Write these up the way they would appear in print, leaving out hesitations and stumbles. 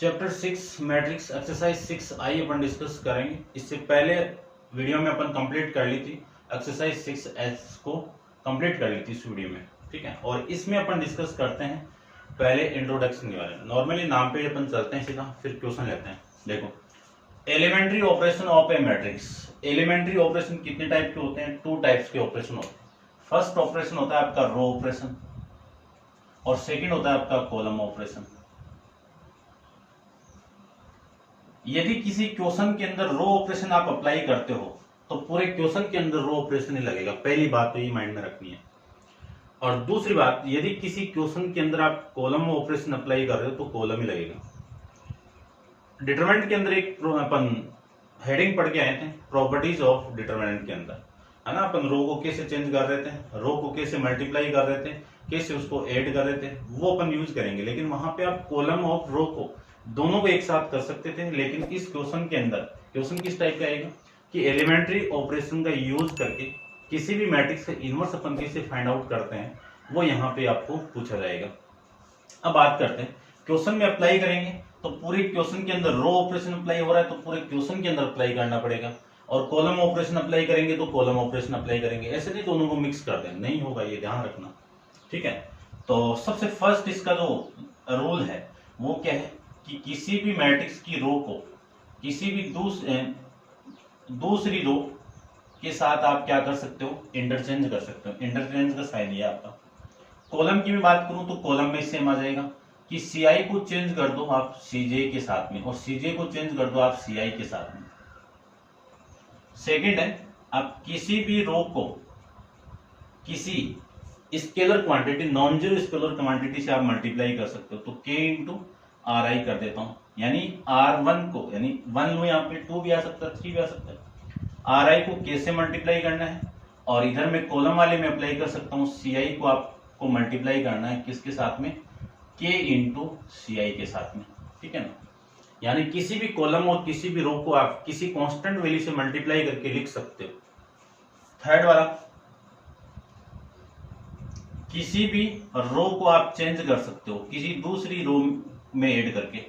Chapter 6 matrix exercise 6 अपन discuss करेंगे। इससे पहले वीडियो में अपन कंप्लीट कर ली थी एक्सरसाइज 6 को कंप्लीट कर ली थी इस वीडियो में, ठीक है। और इसमें अपन डिस्कस करते हैं पहले इंट्रोडक्शन के बारे में। नॉर्मली नाम पे अपन चलते हैं सीधा, फिर क्वेश्चन लेते हैं। देखो, elementary operation of a matrix. Elementary operation कितने टाइप के होते हैं? 2 टाइप्स के ऑपरेशन होते हैं। फर्स्ट ऑपरेशन होता है आपका रो ऑपरेशन और सेकंड होता है आपका कॉलम ऑपरेशन। यदि किसी क्वेश्चन के अंदर रो ऑपरेशन आप अप्लाई करते हो तो पूरे क्वेश्चन के अंदर रो ऑपरेशन ही लगेगा। पहली बात तो ये माइंड में रखनी है। और दूसरी बात, यदि किसी क्वेश्चन के अंदर आप कॉलम ऑपरेशन अप्लाई कर रहे हो तो कॉलम ही लगेगा। डिटरमिनेंट के अंदर एक अपन हेडिंग पढ़ के आए थे, प्रॉपर्टीज ऑफ डिटरमिनेंट के अंदर, है ना। अपन रो को कैसे चेंज कर रहे थे, रो को कैसे मल्टीप्लाई कर रहे थे, कैसे उसको ऐड कर रहे थे, वो अपन यूज करेंगे। लेकिन वहां पे आप कॉलम और रो को दोनों को एक साथ कर सकते थे। लेकिन इस क्वेश्चन के अंदर क्वेश्चन किस टाइप का आएगा कि एलिमेंट्री ऑपरेशन का यूज करके किसी भी मैट्रिक्स का इनवर्स अपन कैसे फाइंड आउट करते हैं, वो यहाँ पे आपको पूछा जाएगा। अब बात करते हैं क्वेश्चन में अप्लाई करेंगे तो पूरे क्वेश्चन के अंदर रो ऑपरेशन अप्लाई हो रहा है तो पूरे क्वेश्चन के अंदर अप्लाई करना पड़ेगा। और कॉलम ऑपरेशन अप्लाई करेंगे तो कॉलम ऑपरेशन अप्लाई करेंगे। ऐसे नहीं दोनों को मिक्स कर दें, नहीं होगा, ये ध्यान रखना, ठीक है। तो सबसे फर्स्ट इसका जो रूल है वो क्या है कि किसी भी मैट्रिक्स की रो को किसी भी दूसरी रो के साथ आप क्या कर सकते हो, इंटरचेंज कर सकते हो। इंटरचेंज का साइन ये आपका। कॉलम की भी बात करूं तो कॉलम में सेम आ जाएगा कि Ci को चेंज कर दो आप Cj के साथ में और Cj को चेंज कर दो आप Ci के साथ में। सेकंड है, आप किसी भी रो को किसी scalar quantity, non zero scalar quantity से आप मल्टीप्लाई कर सकते हो। तो k इंटू आर आई कर देता हूं, यानी R1 को, यानी 1 लो, यहाँ पे 2 भी आ सकता है, 3 भी आ सकता है। आर आई को k से मल्टीप्लाई करना है और इधर में कॉलम वाले में अप्लाई कर सकता हूँ Ci को आपको मल्टीप्लाई करना है किसके साथ में, k इंटू Ci के साथ में, ठीक है ना। यानी किसी भी कॉलम और किसी भी रो को आप किसी कांस्टेंट वैल्यू से मल्टीप्लाई करके लिख सकते हो। थर्ड वाला, किसी भी रो को आप चेंज कर सकते हो किसी दूसरी रो में ऐड करके।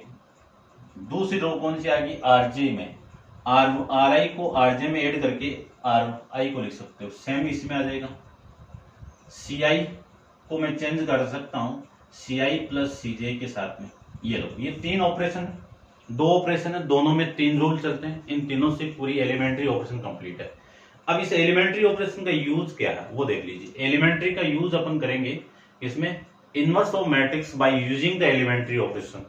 दूसरी रो कौन सी आ गई, आरजे में, आर आई को आरजे में ऐड करके आर आई को लिख सकते हो। सेम इसमें आ जाएगा। सी आई को मैं चेंज कर सकता हूं Ci प्लस Cj के साथ में। ये लो, ये 3 ऑपरेशन, 2 ऑपरेशन है, दोनों में 3 रूल चलते हैं। इन तीनों से पूरी एलिमेंट्री ऑपरेशन कंप्लीट है। अब इस एलिमेंट्री ऑपरेशन का यूज क्या है वो देख लीजिए। एलिमेंट्री का यूज अपन करेंगे इसमें inverse of matrix by using the elementary operation,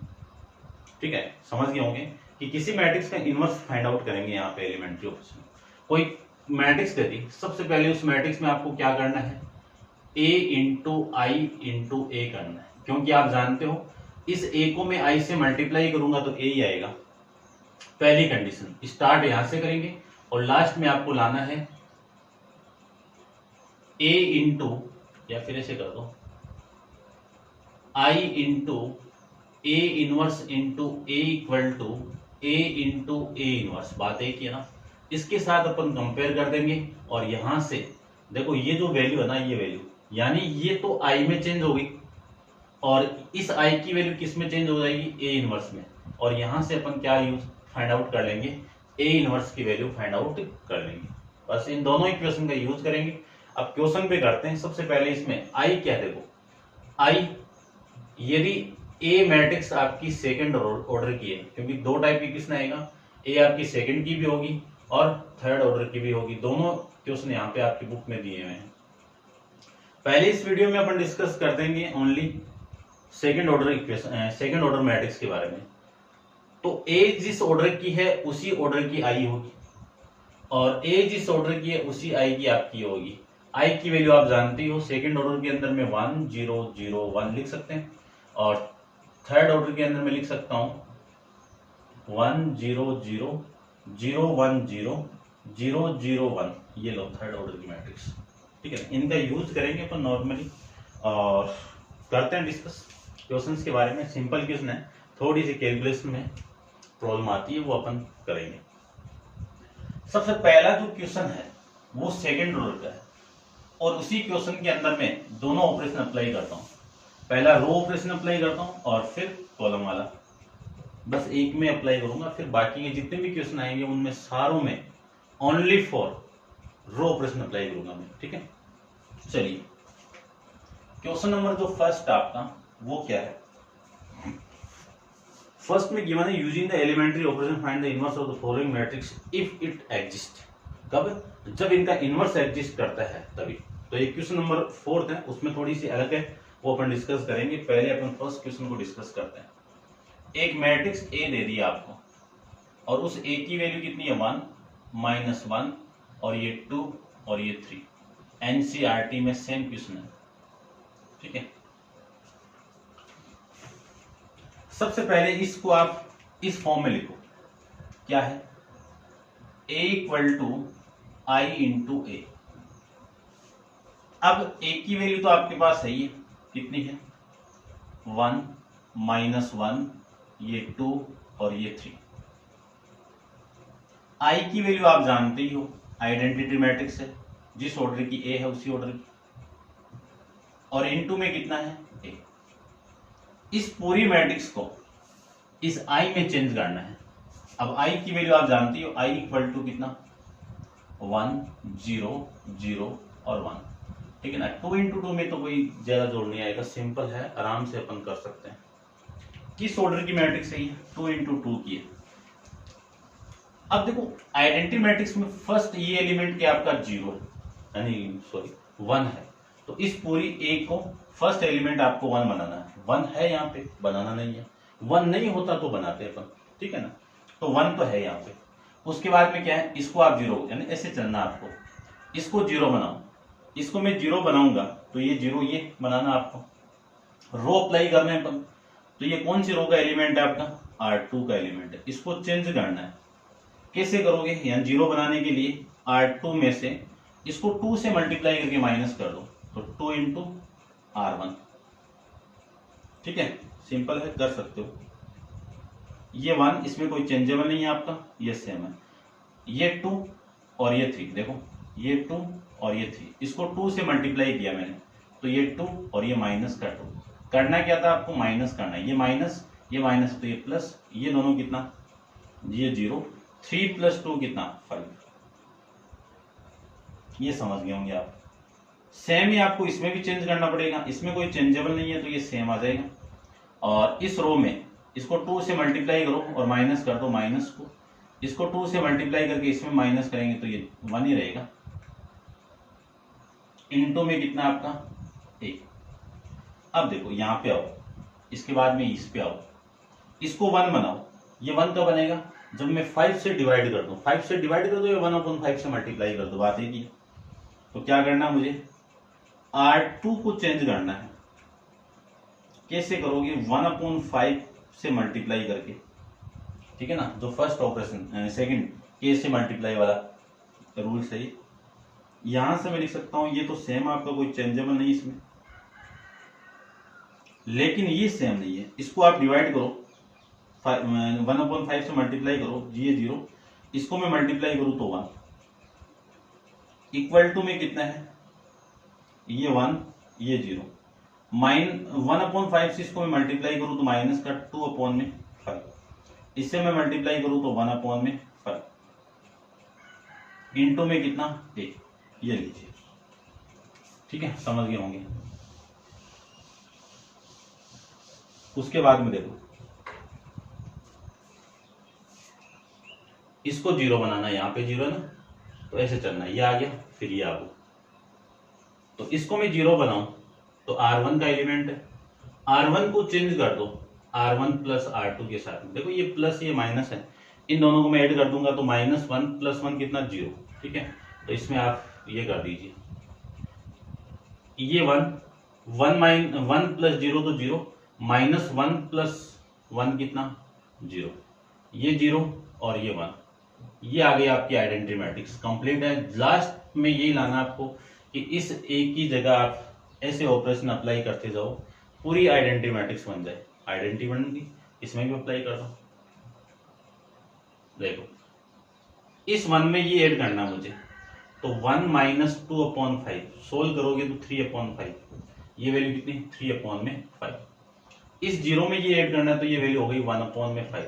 ठीक है। समझ गए होंगे कि किसी मैट्रिक्स का इनवर्स फाइंड आउट करेंगे यहाँ पे एलिमेंट्री ऑपरेशन। कोई मैट्रिक्स दे दी, सबसे पहले उस मैट्रिक्स में आपको क्या करना है, a इंटू आई इंटू ए करना है। क्योंकि आप जानते हो इस a को मैं i से मल्टीप्लाई करूंगा तो a ही आएगा। पहली कंडीशन, स्टार्ट यहां से करेंगे और लास्ट में आपको लाना है a इंटू, या फिर ऐसे कर दो, i into A inverse into A equal to a into A inverse. बात एक ही है ना। इसके साथ अपन कंपेयर कर देंगे और यहां से देखो ये जो वैल्यू है ना, ये वैल्यू, यानी ये तो i में चेंज होगी और इस i की वैल्यू किस में चेंज हो जाएगी, a इनवर्स में। और यहां से अपन क्या यूज फाइंड आउट कर लेंगे, a इनवर्स की वैल्यू फाइंड आउट कर लेंगे। बस इन दोनों इक्वेशन का यूज करेंगे। अब क्वेश्चन पे करते हैं। सबसे पहले इसमें i क्या, देखो i, यदि a मैट्रिक्स आपकी सेकंड ऑर्डर की है, क्योंकि 2 टाइप की किसने आएगा, a आपकी सेकंड की भी होगी और थर्ड ऑर्डर की भी होगी। दोनों क्वेश्चन यहाँ पे आपकी बुक में दिए हुए हैं। पहले इस वीडियो में अपन डिस्कस कर देंगे only second order equation, second order matrix के बारे में। तो a जिस ऑर्डर की है उसी ऑर्डर की i होगी और a जिस ऑर्डर की है उसी i की आपकी होगी। i की वैल्यू आप जानती हो, सेकंड ऑर्डर के अंदर में 1 0 0 1 लिख सकते हैं और थर्ड ऑर्डर के अंदर में लिख सकता हूं 1 0 0 0 1 0 0 0 1। ये लो थर्ड ऑर्डर की मैट्रिक्स, ठीक है। इनका यूज करेंगे अपन नॉर्मली और करते हैं डिस्कस क्वेश्चंस के बारे में। सिंपल क्वेश्चन है, थोड़ी सी कैलकुलेशन में प्रॉब्लम आती है, वो अपन करेंगे। सबसे पहला जो क्वेश्चन है वो सेकंड ऑर्डर का है और उसी क्वेश्चन के अंदर में दोनों ऑपरेशन अप्लाई करता हूं। पहला रो ऑपरेशन अप्लाई करता हूं और फिर कॉलम वाला। बस एक में अप्लाई करूंगा, फिर बाकी के जितने भी क्वेश्चन आएंगे उनमें सारों में only for row operation apply करूंगा मैं, ठीक है। चलिए क्वेश्चन नंबर जो फर्स्ट आपका वो क्या है। फर्स्ट में गिवन है using the elementary operation find the inverse of the following matrix if it exist. कब? जब इनका इनवर्स एग्जिस्ट करता है तभी। तो ये क्वेश्चन नंबर फोर्थ है, उसमें थोड़ी सी अलग है, वो अपन डिस्कस करेंगे। पहले अपन फर्स्ट क्वेश्चन को डिस्कस करते हैं। एक मैट्रिक्स ए दे दिया आपको और उस ए की वैल्यू कितनी है 1, -1 और ये 2 और ये 3। एनसीईआरटी में सेम क्वेश्चन है, ठीक है। सबसे पहले इसको आप इस फॉर्म में लिखो, क्या है a = I × a। अब a की वैल्यू तो आपके पास है ही, कितनी है 1, -1 ये 2 और ये 3। I की वैल्यू आप जानते ही हो, आइडेंटिटी मैट्रिक्स है, जिस ऑर्डर की a है उसी ऑर्डर की, और इनटू में कितना है a। इस पूरी मैट्रिक्स को इस I में चेंज करना है। अब I की वैल्यू आप जानती हो, I = कितना 1, 0, 0 और 1, ठीक है ना। 2 × 2 में तो कोई ज्यादा जोड़ नहीं आएगा, सिंपल है, आराम से अपन कर सकते हैं। किस ऑर्डर की मैट्रिक्स है ये? 2 × 2 की है। अब देखो आइडेंटिटी मैट्रिक्स में फर्स्ट ये एलिमेंट क्या आपका 0 है, यानी सॉरी 1 है, तो इस पूरी ए को फर्स्ट एलिमेंट आपको 1 बनाना है। 1 है यहाँ पे, बनाना नहीं है, 1 नहीं होता तो बनाते अपन, ठीक है ना। तो 1 तो है यहाँ पे। उसके बाद में क्या है, इसको आप 0 यानी ऐसे चलना आपको, इसको 0 बनाओ, इसको मैं 0 बनाऊंगा तो ये 0 ये बनाना आपको। रो अप्लाई करना है अपन, तो ये कौन सी रो का एलिमेंट है आपका R2 का एलिमेंट है, इसको चेंज करना है। कैसे करोगे, यहाँ 0 बनाने के लिए R2 में से इसको 2 से मल्टीप्लाई करके माइनस कर दो, तो 2 × R1, ठीक है, सिंपल है, कर सकते हो। ये 1 इसमें कोई चेंजेबल नहीं है आपका, ये सेम है। ये 2 और ये 3, देखो ये 2 और ये 3, इसको 2 से मल्टीप्लाई किया मैंने, तो ये 2 और ये माइनस का 2। करना क्या था आपको, माइनस करना है। ये माइनस तो ये प्लस, ये दोनों कितना, ये 0, 3 + 2 कितना 5। ये समझ गए होंगे आप। सेम ही आपको इसमें भी चेंज करना पड़ेगा, इसमें कोई चेंजेबल नहीं है तो ये सेम आ जाएगा। और इस रो में इसको 2 से मल्टीप्लाई करो और माइनस कर दो माइनस को, इसको 2 से मल्टीप्लाई करके इसमें माइनस करेंगे तो ये 1 ही रहेगा। इनटू में कितना आपका 1। अब देखो यहाँ पे आओ, इसके बाद में इस पे आओ, इसको 1 बनाओ। ये 1 कब बनेगा, जब मैं 5 से डिवाइड कर दूं। 5 से डिवाइड कर दो या 1/5 से मल्टीप्लाई कर दो, बात एक ही है। तो क्या करना मुझे, R2 को चेंज करना है। कैसे करोगे, 1/5 से मल्टीप्लाई करके, ठीक है ना, जो फर्स्ट ऑपरेशन सेकंड के से मल्टीप्लाई वाला रूल सही। यहां से मैं लिख सकता हूं, ये तो सेम आपका, कोई चेंजेबल नहीं इसमें, लेकिन ये सेम नहीं है। इसको आप डिवाइड करो, 1/5 से मल्टीप्लाई करो, ये 0, इसको मैं मल्टीप्लाई करूं तो 1, इक्वल टू में कितना है, ये 1 ये 0, 1/5 से इसको मैं मल्टीप्लाई करूं तो माइनस का 2/5, इससे मैं मल्टीप्लाई करूं तो 1/5, इनटू में कितना 1, ये लीजिए, ठीक है, समझ गए होंगे। उसके बाद में देखो, इसको 0 बनाना है, यहाँ पे 0 है ना, तो ऐसे चलना है, ये आ गया, फिर ये आ गया। तो इसको मैं 0 बनाऊं तो R1 का एलिमेंट है, R1 को चेंज कर दो R1 + R2 के साथ में। देखो ये प्लस ये माइनस है, इन दोनों को मैं ऐड कर दूंगा तो -1 + 1 कितना 0, ठीक है। तो इसमें आप ये कर दीजिए, ये 1 + 0 तो 0, -1 + 1 कितना 0, ये 0 और ये 1, ये आ गई आपकी आइडेंटिटी मैट्रिक्स, कंप्लीट है। लास्ट में यही लाना आपको कि इस एक ही जगह आप ऐसे ऑपरेशन अप्लाई करते जाओ, पूरी आइडेंटिटी मैट्रिक्स बन जाए। आइडेंटिटी बन गई, इसमें भी अप्लाई कर दो। देखो इस 1 में ये ऐड करना मुझे, तो 1 - 2/5 सोल्व करोगे तो 3/5, ये वैल्यू कितनी 3/5। इस जीरो में ये ऐड करना है तो ये वैल्यू हो गई 1/5,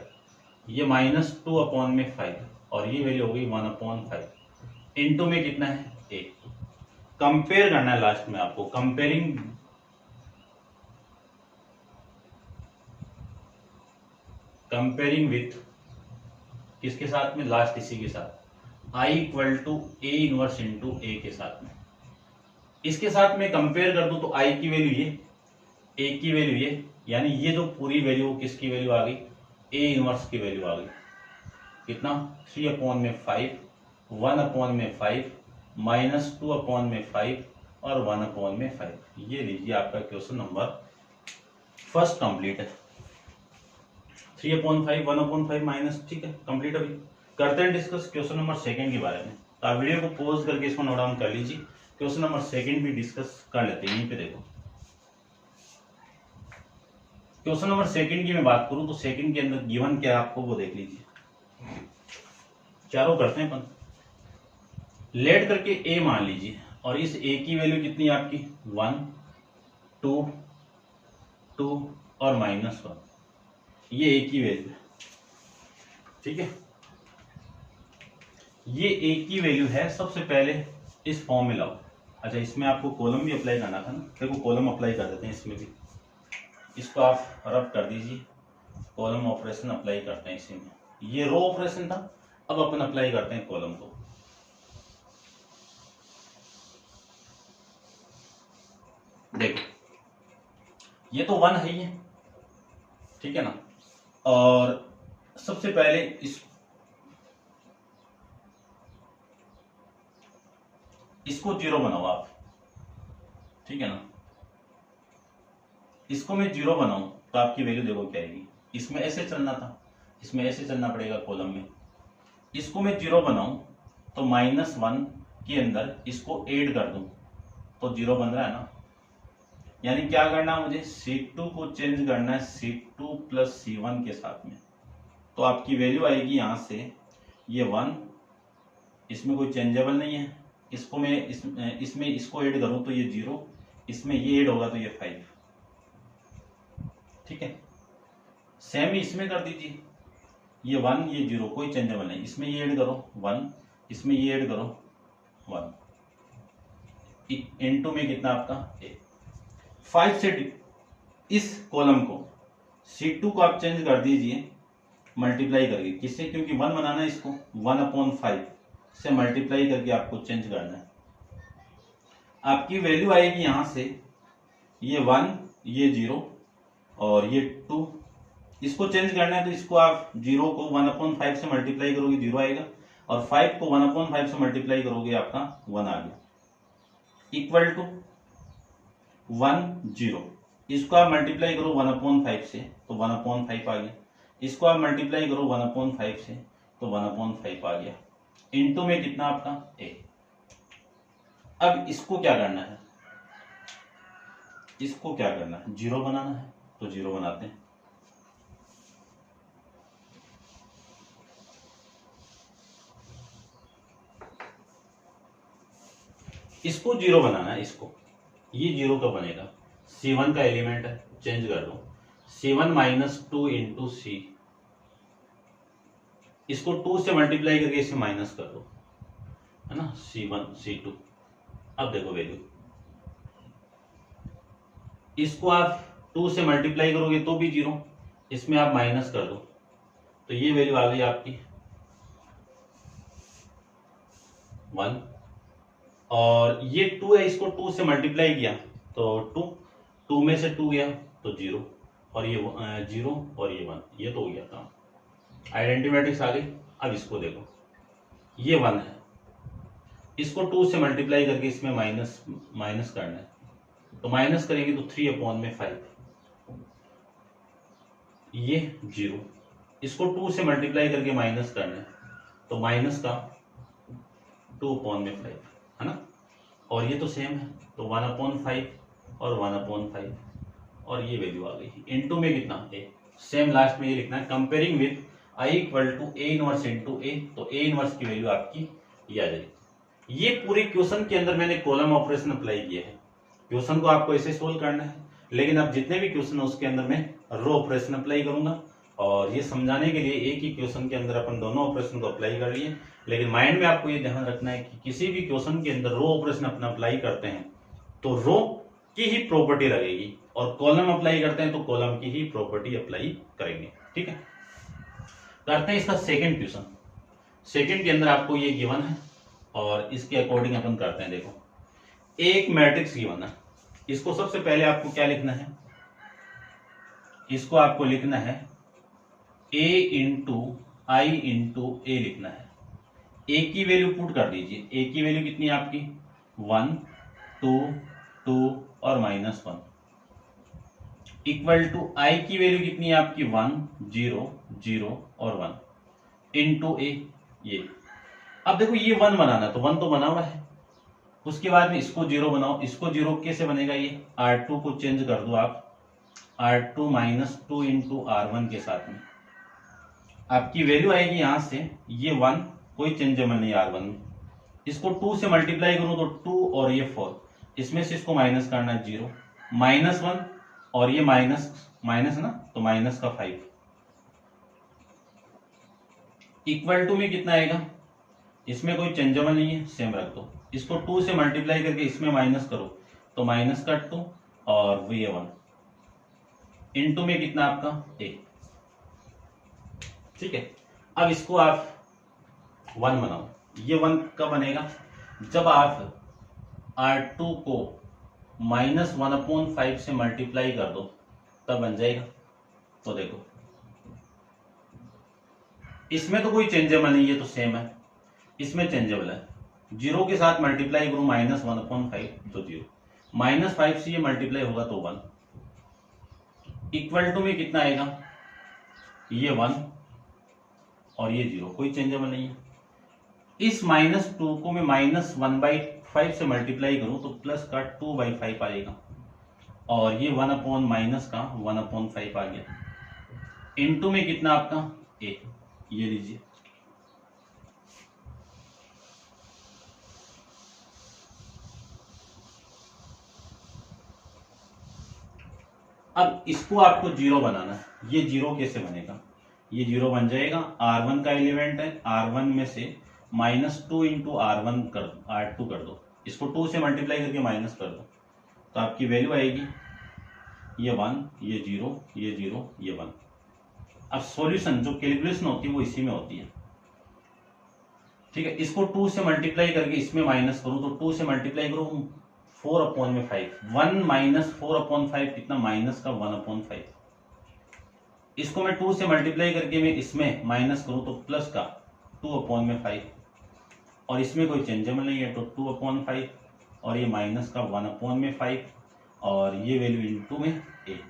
ये -2/5 और ये वैल्यू हो गई 1/5। इनटू में कितना है a। कंपेयर करना है लास्ट में आपको, कंपेयरिंग विथ किसके साथ में, लास्ट इसी के साथ, I = A inverse into A के साथ में। इसके साथ में कंपेयर कर दूं तो I की वैल्यू ये, A की वैल्यू ये, यानी ये जो पूरी वैल्यू किसकी वैल्यू आ गई, A इनवर्स की वैल्यू आ गई। कितना, 3/5, 1/5, -2/5 और 1/5। ये लीजिए आपका क्वेश्चन नंबर फर्स्ट कंप्लीट है। 3/5, 1/5 माइनस, ठीक है कंप्लीट। अभी करते हैं डिस्कस क्वेश्चन नंबर सेकंड के बारे में। तो आप वीडियो को पॉज करके इसको नोट डाउन कर लीजिए, क्वेश्चन नंबर सेकंड भी डिस्कस कर लेते हैं। यहीं पे देखो क्वेश्चन नंबर सेकंड की मैं बात करूं तो सेकंड के अंदर गिवन क्या है आपको वो देख लीजिए। चारों करते हैं अपन, लेट करके a मान लीजिए और इस a की वैल्यू कितनी है आपकी 1, 2, 2 और -1, ये a की वैल्यू है, ठीक है। ये a की वैल्यू है, सबसे पहले इस फॉर्म में लाओ। अच्छा इसमें आपको कॉलम भी अप्लाई करना था ना, देखो कॉलम अप्लाई कर देते हैं इसमें भी, इसको आप रब कर दीजिए, कॉलम ऑपरेशन अप्लाई करते हैं इसी में। ये रो ऑपरेशन था, अब अपन अप्लाई करते हैं कॉलम को। देखो ये तो 1 है ही है, ठीक है ना। और सबसे पहले इसको 0 बनाओ आप, ठीक है ना। इसको मैं 0 बनाऊं तो आपकी वैल्यू देखो क्या आएगी, इसमें ऐसे चलना था, इसमें ऐसे चलना पड़ेगा कॉलम में। इसको मैं 0 बनाऊं तो -1 के अंदर इसको ऐड कर दूं तो 0 बन रहा है ना। यानी क्या करना है मुझे, C2 को चेंज करना है C2 + C1 के साथ में, तो आपकी वैल्यू आएगी यहां से ये 1, इसमें कोई चेंजेबल नहीं है। इसको मैं इसमें इसको ऐड करूं तो ये 0, इसमें ये ऐड होगा तो ये 5, ठीक है। सेम ही इसमें कर दीजिए, ये 1 ये 0 कोई चेंजेबल नहीं, इसमें ये ऐड करो 1, इसमें ये ऐड करो 1, इनटू में कितना आपका 5 से इस कॉलम को C2 को आप चेंज कर दीजिए मल्टीप्लाई करके, किससे, क्योंकि 1 बनाना है इसको, 1/5 से मल्टीप्लाई करके आपको चेंज करना है। आपकी वैल्यू आएगी यहां से ये 1 ये 0 और ये 2, इसको चेंज करना है तो इसको आप 0 को 1/5 से मल्टीप्लाई करोगे 0 आएगा, और 5 को 1/5 से मल्टीप्लाई करोगे आपका 1 आ गया, इक्वल टू 1 0। इसको आप मल्टीप्लाई करो 1/5 से तो 1/5 आ गया, इसको आप मल्टीप्लाई करो 1/5 से तो 1/5 आ गया, इनटू में कितना आपका a। अब इसको क्या करना है, इसको क्या करना है, 0 बनाना है तो 0 बनाते हैं। इसको 0 बनाना है, इसको, ये 0 का बनेगा, C1 का एलिमेंट है, चेंज कर दो, C1 - 2 इंटू C, इसको 2 से मल्टीप्लाई करके इसे माइनस कर दो, है ना, C1 C2। अब देखो वैल्यू, इसको आप 2 से मल्टीप्लाई करोगे तो भी 0, इसमें आप माइनस कर दो तो ये वैल्यू आ गई आपकी 1, और ये 2 है, इसको 2 से मल्टीप्लाई किया तो 2 में से 2 गया तो 0, और ये 0 और ये 1, ये तो हो गया काम, आइडेंटिटी मैट्रिक्स आ गई। अब इसको देखो, ये 1 है, इसको 2 से मल्टीप्लाई करके इसमें माइनस करना है, तो माइनस करेंगे तो 3/5, ये 0, इसको 2 से मल्टीप्लाई करके माइनस करना है तो माइनस का 2/5, है ना, और ये तो सेम है तो 1/5 और 1/5, और ये वैल्यू आ गई, इनटू में कितना a, सेम लास्ट में ये लिखना है, comparing with I = A inverse into A, तो A इनवर्स की वैल्यू आपकी ये आ जाएगी। ये पूरे क्वेश्चन के अंदर मैंने कॉलम ऑपरेशन अप्लाई किया है। क्वेश्चन को आपको ऐसे सोल्व करना है, लेकिन अब जितने भी क्वेश्चन है उसके अंदर मैं रो ऑपरेशन अप्लाई करूंगा, और ये समझाने के लिए एक ही क्वेश्चन के अंदर अपन दोनों ऑपरेशन को अप्लाई कर लिए। लेकिन माइंड में आपको ये ध्यान रखना है कि किसी भी क्वेश्चन के अंदर रो ऑपरेशन अपन अप्लाई करते हैं तो रो की ही प्रॉपर्टी लगेगी, और कॉलम अप्लाई करते हैं तो कॉलम की ही प्रॉपर्टी अप्लाई करेंगे। ठीक है, करते हैं इसका सेकंड क्वेश्चन। सेकंड के अंदर आपको ये गिवन है और इसके अकॉर्डिंग अपन करते हैं। देखो, एक मैट्रिक्स गिवन है, इसको सबसे पहले आपको क्या लिखना है, इसको आपको लिखना है a इंटू आई इंटू ए लिखना है। ए की वैल्यू पुट कर दीजिए। ए की वैल्यू कितनी है आपकी 1 2 2 और -1 इक्वल टू आई की वैल्यू कितनी है आपकी 1 0 0 और 1 इंटू ए। ये अब देखो ये 1 बनाना है तो 1 तो बना हुआ है, उसके बाद में इसको 0 बनाओ। इसको 0 कैसे बनेगा, ये R2 को चेंज कर दो आप R2 - 2 इंटू R1 के साथ में, आपकी वैल्यू आएगी यहां से ये 1, कोई चेंजेबल नहीं R1 में। इसको 2 से मल्टीप्लाई करूं तो 2 और ये 4, इसमें से इसको माइनस करना है 0 -1 और ये माइनस है ना, तो माइनस का 5 इक्वल टू में कितना आएगा, इसमें कोई चेंजेबल नहीं है, सेम रख दो। इसको 2 से मल्टीप्लाई करके इसमें माइनस करो तो माइनस का 2 और ये 1 इंटू में कितना आपका ए। ठीक है, अब इसको आप 1 बनाओ। ये 1 कब बनेगा, जब आप R2 को -1/5 से मल्टीप्लाई कर दो तब बन जाएगा। तो देखो इसमें तो कोई चेंजेबल नहीं है तो सेम है, इसमें चेंजेबल है। 0 के साथ मल्टीप्लाई करूं -1/5 तो 0, -5 से ये मल्टीप्लाई होगा तो 1 इक्वल टू में कितना आएगा, ये 1 और ये 0, कोई चेंजेबल नहीं है। इस -2 को मैं -1/5 से मल्टीप्लाई करूं तो प्लस का 2/5 आएगा, और ये 1/- का 1/5 आ गया इंटू में कितना आपका ए। ये लीजिए, अब इसको आपको 0 बनाना है। ये 0 कैसे बनेगा, ये 0 बन जाएगा, R1 का एलिमेंट है, R1 में से -2 इंटू R2 कर दो, इसको 2 से मल्टीप्लाई करके माइनस कर दो तो आपकी वैल्यू आएगी ये 1 ये 0 ये 0 ये 1। अब सॉल्यूशन जो कैलकुलेशन होती है वो इसी में होती है। ठीक है, इसको 2 से मल्टीप्लाई करके इसमें माइनस करूं तो 2 से मल्टीप्लाई करूं 4/5, 1 - 4/5 कितना, माइनस का 1/5। इसको मैं 2 से मल्टीप्लाई करके मैं इसमें माइनस करूं तो प्लस का 2/5, और इसमें कोई चेंजेबल नहीं है तो 2/5 और ये माइनस का 1/5 और ये वैल्यू इंटू में ए।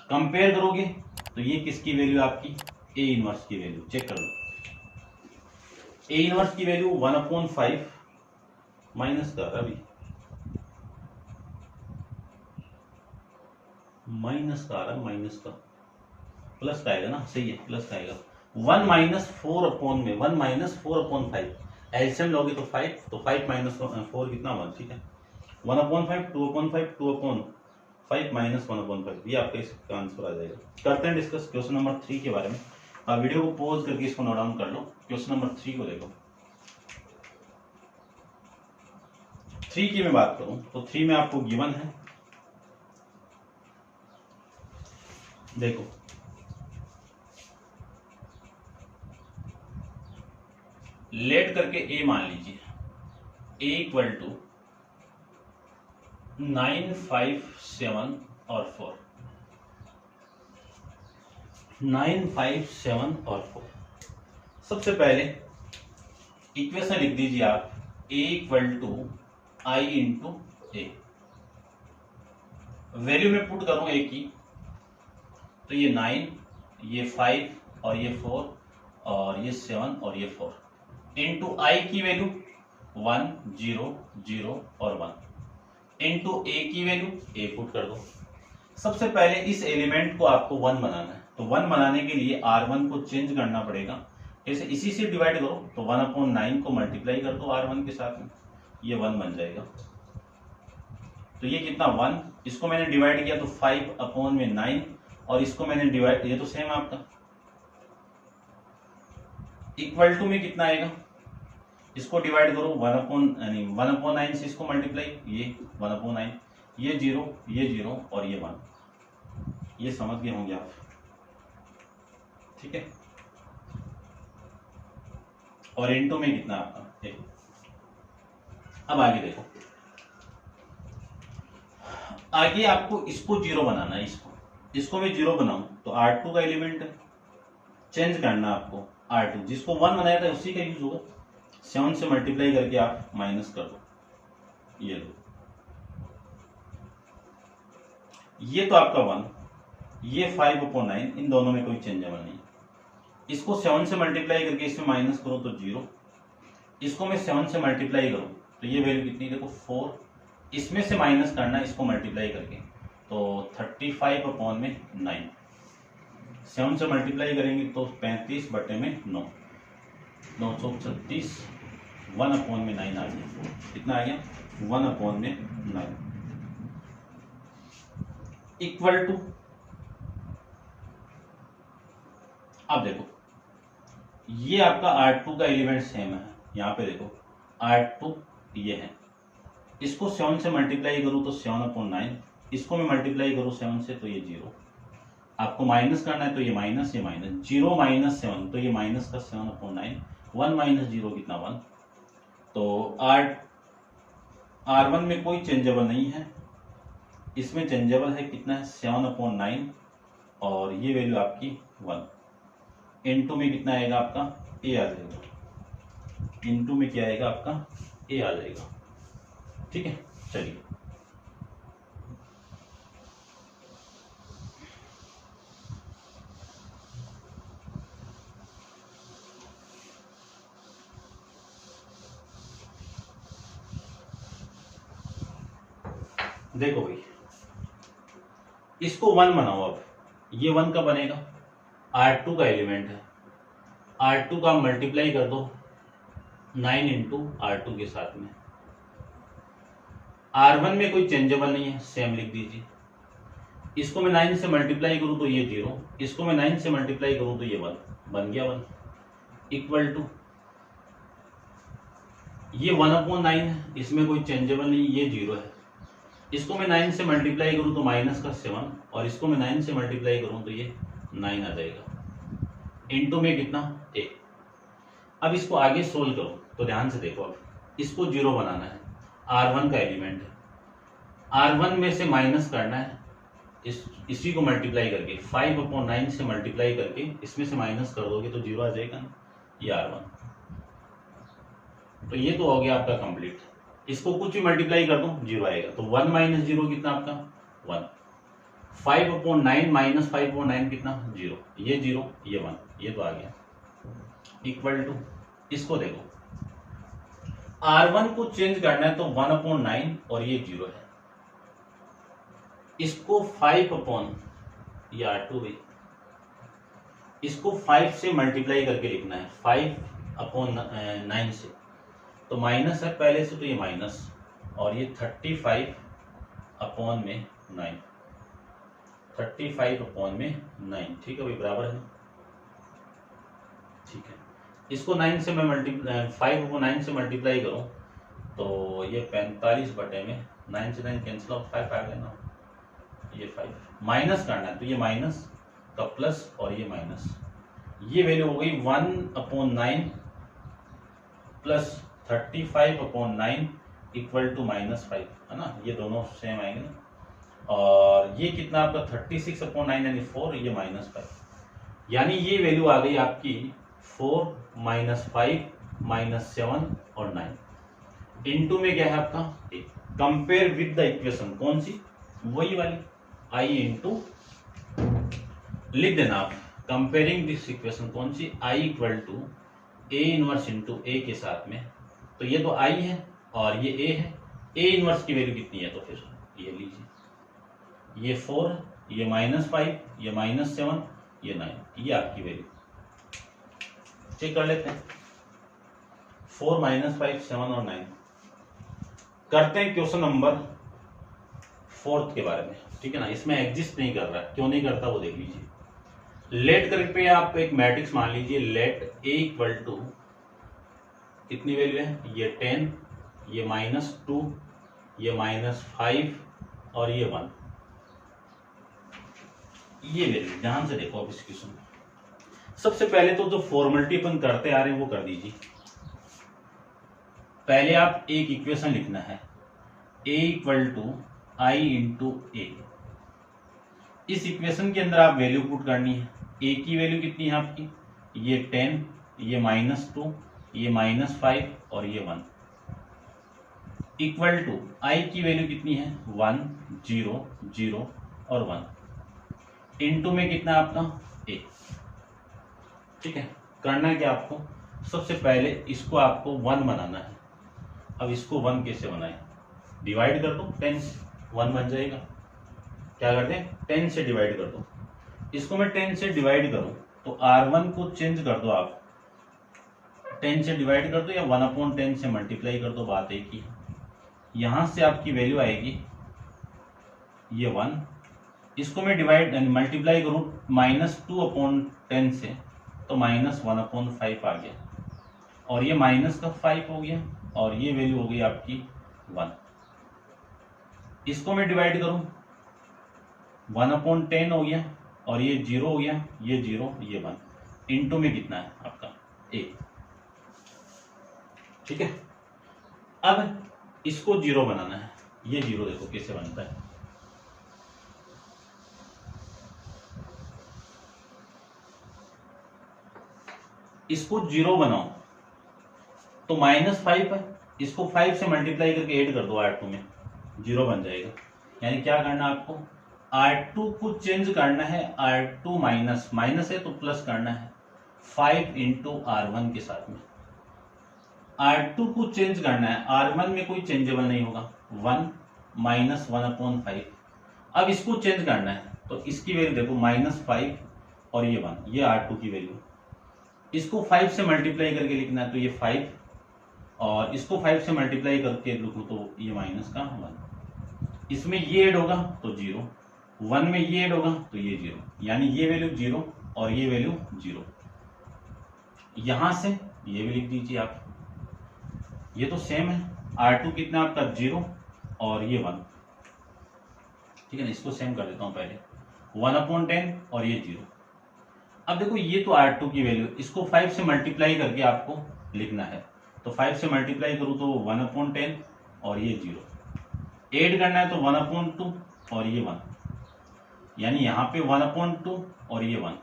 कंपेयर करोगे तो ये किसकी वैल्यू, आपकी ए इनवर्स की वैल्यू। चेक कर लो, ए इनवर्स की वैल्यू 1/5 माइनस का, अभी माइनस का आ रहा, माइनस का प्लस का आएगा ना, सही है, प्लस का आएगा। 1 - 4/5 एलसीएम लोगे तो 5, तो 5 - 4 कितना 1। ठीक है, 1/5 2/5 2/5 -1/5, ये आपका इसका आंसर आ जाएगा। करते हैं डिस्कस क्वेश्चन नंबर 3 के बारे में। आप वीडियो को पॉज करके इसको नोट डाउन कर लो। क्वेश्चन नंबर 3 को देखो। 3 की मैं बात करूं तो 3 में आपको गिवन है, देखो लेट करके ए मान लीजिए, ए इक्वल टू 9 5 7 और 4, 9 5 7 और 4। सबसे पहले इक्वेशन लिख दीजिए आप, A equal to I into A. Value में पुट करूं ए की तो ये 9 ये 5 और ये 4 और ये 7 और ये 4 इंटू आई की वैल्यू 1 0 0 और 1 इंटू ए की वैल्यू ए पुट कर दो। सबसे पहले इस एलिमेंट को आपको 1 बनाना है, तो 1 बनाने के लिए R1 को चेंज करना पड़ेगा। जैसे इसी से डिवाइड करो तो 1/9 को मल्टीप्लाई कर दो R1 के साथ में, ये 1 बन जाएगा। तो तो ये कितना 1, इसको मैंने डिवाइड किया तो 5/9, और इसको मैंने डिवाइड, ये तो सेम आपका इक्वल टू में कितना आएगा, इसको डिवाइड करो 1/9 से इसको मल्टीप्लाई, ये 1/9, ये 0, ये 0 और ये 1, ये समझ गए होंगे आप, ठीक है। और इनटू में कितना आपका 1। अब आगे देखो, आगे आपको इसको 0 बनाना है, इसको मैं 0 बनाऊं तो R2 का एलिमेंट चेंज करना आपको, R2 जिसको 1 बनाया था उसी का यूज होगा, 7 से मल्टीप्लाई करके आप माइनस कर दो, ये लो, ये तो आपका 1, ये 5/9, इन दोनों में कोई चेंजेबल नहीं, इसको 7 से मल्टीप्लाई करके इसमें माइनस करो तो 0, इसको मैं 7 से मल्टीप्लाई करूं तो ये वैल्यू कितनी, देखो 4, इसमें से माइनस करना इसको मल्टीप्लाई करके, तो 35/9, 7 से मल्टीप्लाई करेंगे तो 35/9, 936, 1/9 आ गया, कितना आ गया 1/9 इक्वल टू, अब देखो ये आपका R2 का एलिमेंट सेम है, यहाँ पे देखो R2 ये है, इसको 7 से मल्टीप्लाई करूँ तो 7/9, इसको मैं मल्टीप्लाई करूँ 7 से तो ये 0, आपको माइनस करना है तो ये माइनस, 0 - 7 तो ये माइनस का 7/9, 1 - 0 कितना 1, तो R1 में कोई चेंजेबल नहीं है, इसमें चेंजेबल है कितना है 7/9, और ये वैल्यू आपकी 1, इनटू में कितना आएगा आपका A आ जाएगा, इनटू में क्या आएगा आपका A आ जाएगा, ठीक है। चलिए देखो भाई, इसको 1 बनाओ, अब ये 1 का बनेगा, R2 का एलिमेंट है, R2 का मल्टीप्लाई कर दो 9 इंटू R2 के साथ में, R1 में कोई चेंजेबल नहीं है, सेम लिख दीजिए, इसको मैं 9 से मल्टीप्लाई करूं तो ये 0, इसको मैं 9 से मल्टीप्लाई करूं तो ये 1, बन गया 1, इक्वल टू ये 1/9 है, इसमें कोई चेंजेबल नहीं, ये 0 है, इसको मैं 9 से मल्टीप्लाई करूं तो माइनस का 7, और इसको मैं 9 से मल्टीप्लाई करूं तो ये 9 आ जाएगा, इनटू में कितना 1। अब इसको आगे सोल्व करो तो ध्यान से देखो, अब इसको 0 बनाना है, R1 का एलिमेंट है, R1 में से माइनस करना है, इसी को मल्टीप्लाई करके 5/9 से मल्टीप्लाई करके इसमें से माइनस कर दोगे तो 0 आ जाएगा ना, ये R1, तो ये तो हो गया आपका कंप्लीट, इसको कुछ भी मल्टीप्लाई कर दो 0 आएगा, तो 1 - 0 कितना आपका 1, 5/9 - 5/9 कितना 0, ये 0 ये 1, ये तो आ गया, इक्वल टू, इसको देखो R1 को चेंज करना है तो 1/9 और ये 0 है, इसको 5 ये R2 है, इसको 5 से मल्टीप्लाई करके लिखना है, 5/9 से, तो माइनस है पहले से तो ये माइनस, और ये 35/9, 35/9, ठीक है भाई, बराबर है, ठीक है। इसको 9 से मैं 5/9 से मल्टीप्लाई करूं तो ये 45/9 से 9 कैंसिल आउट, 5 आ गया ना, ये 5 माइनस करना है तो ये माइनस का प्लस और ये माइनस, ये वैल्यू हो गई 1/9 प्लस 35/9 इक्वल टू -5, है ना, ये दोनों सेम आएंगे ना, और ये कितना आपका 36/9 यानी 4, ये -5, यानी ये वैल्यू आ गई आपकी 4 - 5 - 7 और 9, इनटू में क्या है आपका 1, कंपेयर विद द इक्वेशन, कौन सी, वही वाली I इंटू, लिख देना आप, कंपेयरिंग दिस इक्वेशन, कौन सी, I equal to A inverse into A के साथ में, तो ये तो I है और ये A है, A इनवर्स की वैल्यू कितनी है, तो फिर ये लीजिए, ये 4, ये -5, ये -7, ये 9, ये आपकी वैल्यू, चेक कर लेते हैं, 4 - 5 7 और 9, करते हैं क्वेश्चन नंबर फोर्थ के बारे में, ठीक है ना। इसमें एग्जिस्ट नहीं कर रहा है, क्यों नहीं करता वो देख लीजिए। लेट करके आप एक मैट्रिक्स मान लीजिए, लेट ए इक्वल टू कितनी वैल्यू है, ये 10, ये -2, ये -5 और ये 1, ये वैल्यू ध्यान से देखो। अब इस क्वेश्चन में सबसे पहले तो जो फॉर्मेलिटी अपन करते आ रहे हैं वो कर दीजिए। पहले आप एक इक्वेशन लिखना है, a equal to I into A. इस इक्वेशन के अंदर आप वैल्यू पुट करनी है। a की वैल्यू कितनी है आपकी, ये 10, ये -2, ये -5 और ये 1, इक्वल टू i की वैल्यू कितनी है, 1, 0, 0 और 1, इनटू में कितना आपका a, ठीक है। करना है क्या आपको, सबसे पहले इसको आपको 1 बनाना है। अब इसको 1 कैसे बनाएं, डिवाइड कर दो 10 से, 1 बन जाएगा। क्या करते हैं, 10 से डिवाइड कर दो। इसको मैं 10 से डिवाइड करूं तो R1 को चेंज कर दो आप, 10 से डिवाइड कर दो या 1/10 से मल्टीप्लाई कर दो, बात एक ही। यहां से आपकी वैल्यू आएगी ये 1, इसको मैं डिवाइड मल्टीप्लाई करूं -2/10 से तो -1/5 आ गया, और ये -5 हो गया, और ये वैल्यू हो गई आपकी 1। इसको मैं डिवाइड करूं 1/10 हो गया, और ये 0 हो गया, ये 0, ये 1, इनटू में कितना है आपका a, ठीक है। अब इसको 0 बनाना है, ये 0 देखो कैसे बनता है। इसको 0 बनाओ तो -5 है, इसको 5 से मल्टीप्लाई करके ऐड कर दो R2 में, 0 बन जाएगा। यानी क्या करना है आपको, R2 को चेंज करना है, R2 माइनस है तो प्लस करना है 5 इंटू R1 के साथ में। R2 को चेंज करना है, R1 में कोई चेंजेबल नहीं होगा, 1 -1/5। अब इसको चेंज करना है तो इसकी वैल्यू देखो -5 और ये 1, ये R2 की वैल्यू। इसको 5 से मल्टीप्लाई करके लिखना है तो ये 5, और इसको 5 से मल्टीप्लाई करके लिखूं तो ये -1। इसमें ये ऐड होगा तो 0, 1 में ये ऐड होगा तो ये 0, यानी ये वैल्यू 0 और ये वैल्यू 0। यहां से ये भी लिख दीजिए आप, ये तो सेम है, R2 कितना आपका 0 और ये 1, ठीक है ना। इसको सेम कर देता हूं पहले, 1/10 और ये 0। अब देखो ये तो R2 की वैल्यू, इसको 5 से मल्टीप्लाई करके आपको लिखना है, तो 5 से मल्टीप्लाई करूं तो 1/10 और ये 0, ऐड करना है तो 1/2 और ये 1, यानी यहाँ पे 1/2 और ये 1,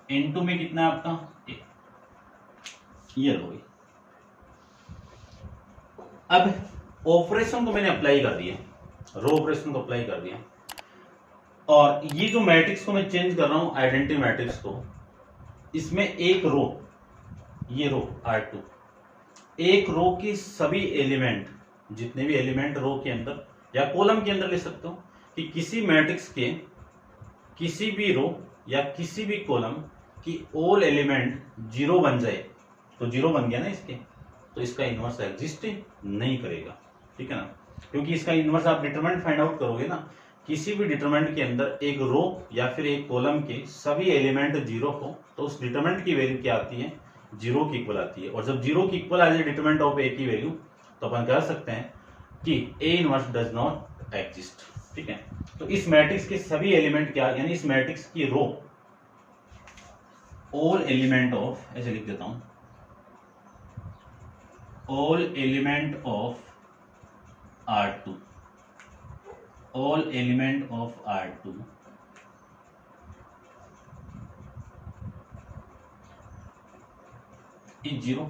इनटू में कितना है आपका a, ये लो। अब ऑपरेशन को मैंने अप्लाई कर दिया, रो ऑपरेशन को अप्लाई कर दिया, और ये जो मैट्रिक्स को मैं चेंज कर रहा हूं आइडेंटिटी मैट्रिक्स को, इसमें एक रो, ये रो R2, एक रो की सभी एलिमेंट, जितने भी एलिमेंट रो के अंदर या कॉलम के अंदर ले सकते हो, कि किसी मैट्रिक्स के किसी भी रो या किसी भी कॉलम की ऑल एलिमेंट 0 बन जाए, तो 0 बन गया ना इसके, तो इसका इनवर्स एग्जिस्ट नहीं करेगा, ठीक है ना। क्योंकि इसका इनवर्स आप डिटरमिनेंट फाइंड आउट करोगे ना, किसी भी डिटरमिनेंट के अंदर एक रो या फिर एक कॉलम के सभी एलिमेंट 0 हो तो उस डिटरमिनेंट की वैल्यू क्या आती है, 0 की इक्वल आती है। और जब 0 की इक्वल आ जाए डिटरमिनेंट ऑफ ए की वैल्यू, तो अपन कह सकते हैं कि A inverse does not exist, ठीक है। तो इस मैट्रिक्स के सभी एलिमेंट क्या, यानी इस मैट्रिक्स की रो ऑल एलिमेंट ऑफ, ऐसे लिख देता हूं, all element of R2, all element of R2 is 0,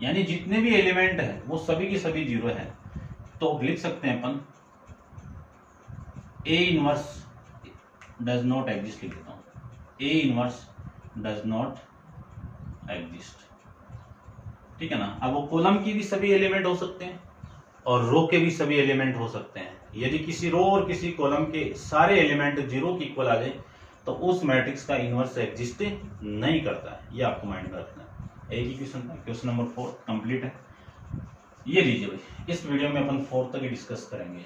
यानी जितने भी एलिमेंट है वो सभी की सभी 0 है। तो लिख सकते हैं अपन A inverse does not exist, लिख देता हूं A inverse does not exist, ठीक है ना। अब वो कॉलम की भी सभी एलिमेंट हो सकते हैं और रो के भी सभी एलिमेंट हो सकते हैं। यदि किसी रो और किसी कॉलम के सारे एलिमेंट 0 की इक्वल आ जाए तो उस मैट्रिक्स का इनवर्स एग्जिस्ट नहीं करता है, ये आपको माइंड में रखना है। एक ही क्वेश्चन था, क्वेश्चन नंबर 4 कंप्लीट है। ये लीजिए भाई, इस वीडियो में अपन 4 तक ही डिस्कस करेंगे।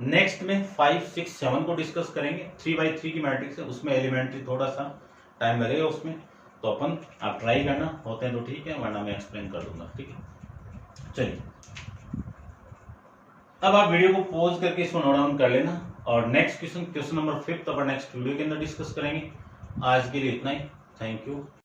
नेक्स्ट में 5, 6, 7 को डिस्कस करेंगे। 3x3 की मैट्रिक्स है, उसमें एलिमेंट्री थोड़ा सा टाइम लगेगा उसमें, तो अपन आप ट्राई करना, होते हैं तो ठीक है, वरना मैं एक्सप्लेन कर दूंगा। ठीक है, चलिए अब आप वीडियो को पॉज करके इसको नोट डाउन कर लेना, और नेक्स्ट क्वेश्चन नंबर 5 अपन नेक्स्ट वीडियो के अंदर डिस्कस करेंगे। आज के लिए इतना ही, थैंक यू।